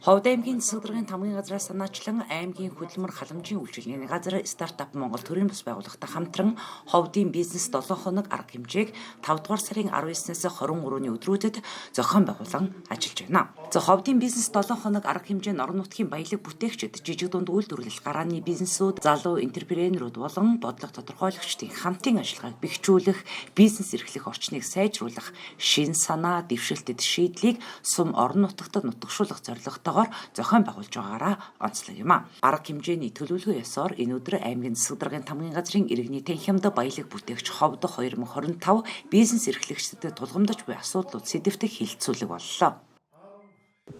Ховд аймгийн засаг даргын тамгын газраас санаачлан аймгийн хөдөлмөр халамжийн үйлчилгээний газар стартап Монгол төрийн бас байгууллагатай хамтран ховдын бизнес 7 хоног арга хэмжээг 5 дугаар сарын 19-ээс 23-ны өдрүүдэд зохион байгуулан ажиллаж байна. Ховдын бизнес 7 хоног арга хэмжээ нь орон нутгийн баялаг бүтээгчид, жижиг дунд үйлдвэрлэл гарааны бизнесүүд, залуу энтерпренерүүд болон бодлого тодорхойлогчдын хамтын ажиллагааг бэхжүүлэх, бизнес эрхлэх орчныг сайжруулах, шин санаа, дэвшилтэд шийдлийг сум орон нутагт нутагшуулах зорилготойгоор зохион байгуулж байгаагаараа онцлог юм а. Арга хэмжээний төлөвлөгөө ёсоор энэ өдөр аймгийн засаг даргын тамгын газрын иргэний танхимд баялаг бүтээгч ховд 2025 бизнес эрхлэгчдэд тулгамдж буй асуудлууд сэдэвтэх хилцүүлэг боллоо.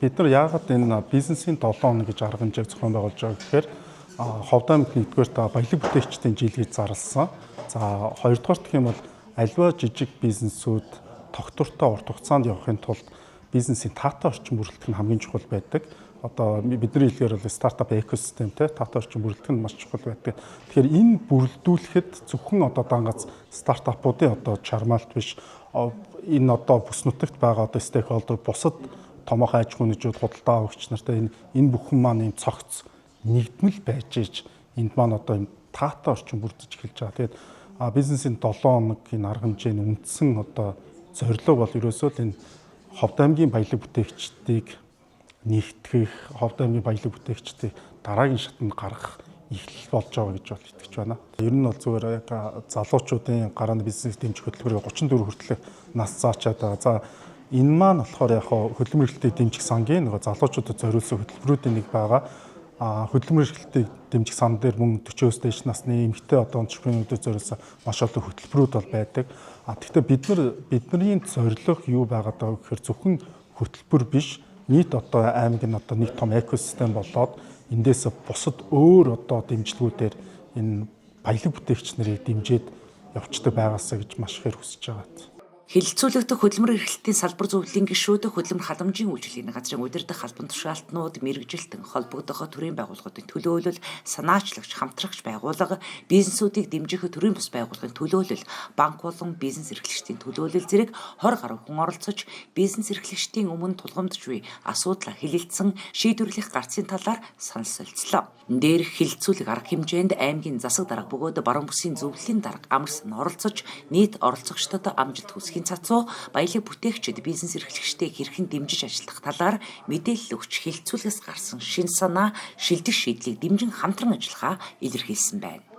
Бид нар яагаад энэ бизнесийн 7 хоног гэж арга хэмжээг зохион байгуулж байгаа гэхээр ховд аймагт нэгдүгээр баялаг бүтээгчдийн жил гэж зарласан. За хоёрдугаар гэх юм бол аливаа жижиг бизнесүүд тогтвортой урт хугацаанд явахын тулд бизнесийн таатай орчин бүрэлдэх нь хамгийн чухал байдаг. Одоо бидний хэлээр бол стартап экосистемтэй таатай орчин бүрэлдэх нь маш чухал байдаг. Тэгэхээр энэ бүрэлдүүлэхэд зөвхөн одоо дангаас стартапуудын одоо чармаалт биш, энэ одоо бүс нутагт байгаа одоо стейкхолдер, бусад томоохон аж ахуйн нэгжүүд, худалдаа авагч нартай энэ бүхэн маань юм цогц нэгдмэл байж иж энд маань одоо юм таатай орчин бүрдэж эхэлж байгаа. Тэгээд бизнесийн 7 хоногийн арга хэмжээний үндсэн одоо зорилго бол ерөөсөө л энэ ховд аймгийн баялаг бүтээгчдийг нэгтгэх, ховд аймгийн баялаг бүтээгчдийг дараагийн шатанд гаргах эхлэл болж байгаа гэж бол итгэж байна. Ер нь бол зүгээр яг залуучуудын гарааны бизнес дэмжих хөтөлбөрийг 34 хүртэлх нас заачаад байгаа. За энэ маань болохоор яг хөдөлмөр эрхлэлтийг дэмжих сангийн нөгөө залуучуудад зориулсан хөтөлбөрүүдийн нэг байгаа. Хөдөлмөр эрхлэлтийг дэмжих сан дээр мөн 40-өөс дээш насны эмэгтэй одоо энтерпренерүүдэд зориулсан маш олон хөтөлбөрүүд бол байдаг. Гэхдээ бидний зорилго юу байгаад байгаа гэхээр зөвхөн хөтөлбөр биш, нийт одоо аймаг нь одоо нэг том экосистем болоод эндээс бусад өөр одоо дэмжлэгүүдээр энэ баялаг бүтээгч нарыг дэмжиж явцдаг байгаасаа гэж маш ихээр хүсэж байгаа. Хилцүүлэгдэх хөдөлмөр эрхлэлтийн салбар зөвлөлийн гишүүд, хөдөлмөр халамжийн үйлчилгээний газрын удирдах албан тушаалтнууд, мэргэжилтэн холбогдох төрийн байгууллагуудын төлөөлөл, санаачлагч, хамтрагч байгууллага, бизнесүүдийг дэмжих төрийн бус байгууллагын төлөөлөл, банк болон бизнес эрхлэгчдийн төлөөлөл зэрэг 20 гаруй хүн оролцож, бизнес эрхлэгчдийн өмнө тулгамдж буй асуудлаа хэлэлцсэн, шийдвэрлэх гарцын талаар санал солилцлоо. Дээрх хилцүүлэг арга хэмжээнд аймгийн засаг дарга бөгөөд баруун бүсийн зөвлөлийн дарга амарсан оролцож, нийт оролцогчдод амжилт хүсэх цацуу баялаг бүтээгчид бизнес эрхлэгчдийг хэрхэн дэмжиж ажиллах талаар мэдээлэл өгч хилцүүлгээс гарсан шин санаа, шилдэг шийдлийг дэмжин хамтран ажиллахаа илэрхийлсэн байна.